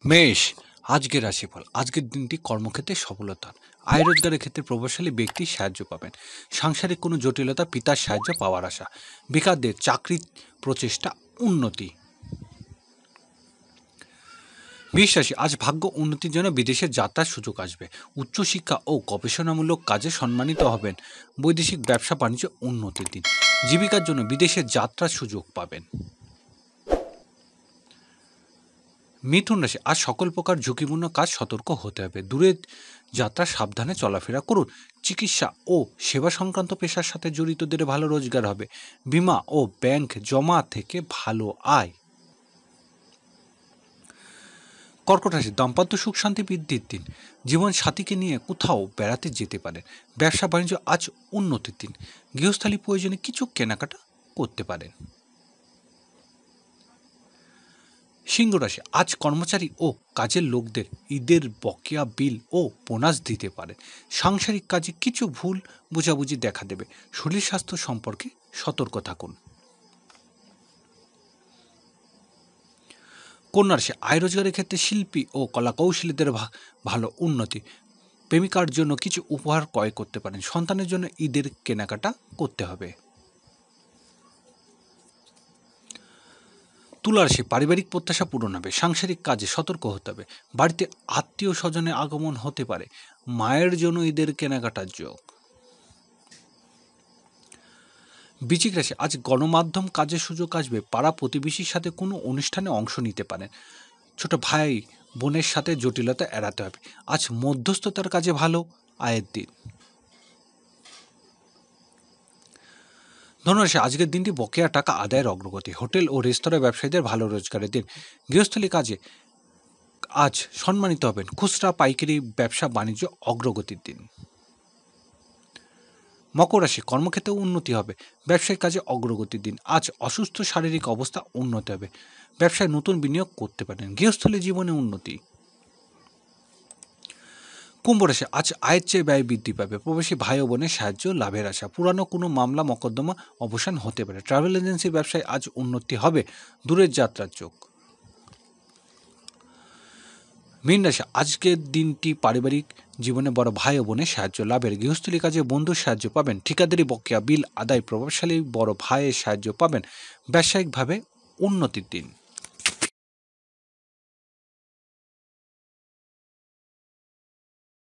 মেষ, আজকের রাশিফল। আজকের দিনটি কর্মক্ষেত্রে সফলতা, আয় রোজগারের ক্ষেত্রে প্রভাবশালী ব্যক্তির সাহায্য পাবেন। সাংসারিক কোনো জটিলতা, পিতার সাহায্য পাওয়ার আশা। বেকারদের চাকরির প্রচেষ্টা, উন্নতি। বৃষ রাশি, আজ ভাগ্য উন্নতির জন্য বিদেশে যাত্রার সুযোগ আসবে। উচ্চশিক্ষা ও গবেষণামূলক কাজে সম্মানিত হবেন। বৈদেশিক ব্যবসা বাণিজ্য উন্নতির দিন। জীবিকার জন্য বিদেশে যাত্রার সুযোগ পাবেন। মিথুন রাশি, আজ সকল প্রকার ঝুঁকিপূর্ণ কাজ সতর্ক হতে হবে। দূরের যাত্রা সাবধানে চলাফেরা করুন। চিকিৎসা ও সেবা সংক্রান্ত পেশার সাথে জড়িতদের ভালো রোজগার হবে। বীমা ও ব্যাংক জমা থেকে ভালো আয়। কর্কট রাশি, দাম্পত্য সুখ শান্তি বৃদ্ধির দিন। জীবন সাথীকে নিয়ে কোথাও বেড়াতে যেতে পারেন। ব্যবসা বাণিজ্য আজ উন্নতির দিন। গৃহস্থালী প্রয়োজনে কিছু কেনাকাটা করতে পারেন। সিংহ রাশি, আজ কর্মচারী ও কাজের লোকদের ঈদের বকেয়া বিল ও বোনাস দিতে পারে। সাংসারিক কাজে কিছু ভুল বোঝাবুঝি দেখা দেবে। শরীর স্বাস্থ্য সম্পর্কে সতর্ক থাকুন। কন্যা রাশি, আয় রোজগারের ক্ষেত্রে শিল্পী ও কলাকৌশলীদের ভালো উন্নতি। প্রেমিকার জন্য কিছু উপহার ক্রয় করতে পারেন। সন্তানের জন্য ঈদের কেনাকাটা করতে হবে। তুলা রাশি, পারিবারিক প্রত্যাশা পূরণ হবে। সাংসারিক কাজে সতর্ক হতে হবে। বাড়িতে আত্মীয় স্বজনের আগমন হতে পারে। মায়ের জন্য ঈদের কেনাকাটার যোগ। বৃশ্চিক রাশি, আজ গণমাধ্যম কাজের সুযোগ আসবে। পাড়া প্রতিবেশীর সাথে কোনো অনুষ্ঠানে অংশ নিতে পারেন। ছোট ভাই বোনের সাথে জটিলতা এড়াতে হবে। আজ মধ্যস্থতার কাজে ভালো আয়ের দিন। ধনুরাশি, আজকের দিনটি বকেয়া টাকা আদায়ের অগ্রগতি। হোটেল ও রেস্তোরাঁ ব্যবসায়ীদের ভালো রোজগারের দিন। গৃহস্থলী কাজে আজ সম্মানিত হবেন। খুচরা পাইকারি ব্যবসা বাণিজ্য অগ্রগতির দিন। মকর রাশি, কর্মক্ষেত্রে উন্নতি হবে। ব্যবসায়িক কাজে অগ্রগতির দিন। আজ অসুস্থ শারীরিক অবস্থা উন্নতি হবে। ব্যবসায় নতুন বিনিয়োগ করতে পারেন। গৃহস্থলী জীবনে উন্নতি। কুম্ভ রাশি, আজ আয়ের চেয়ে ব্যয় বৃদ্ধি পাবে। প্রবাসী ভাই ও বোনের সাহায্য লাভের আশা। পুরানো কোনো মামলা মকদ্দমা অবসান হতে পারে। ট্রাভেল এজেন্সির ব্যবসায় আজ উন্নতি হবে। দূরের যাত্রার যোগ। মীন রাশি, আজকের দিনটি পারিবারিক জীবনে বড় ভাই ও বোনের সাহায্য লাভের। গৃহস্থলী কাজে বন্ধুর সাহায্য পাবেন। ঠিকাদারি বকেয়া বিল আদায়। প্রভাবশালী বড় ভাইয়ের সাহায্য পাবেন। ব্যবসায়িকভাবে উন্নতির দিন।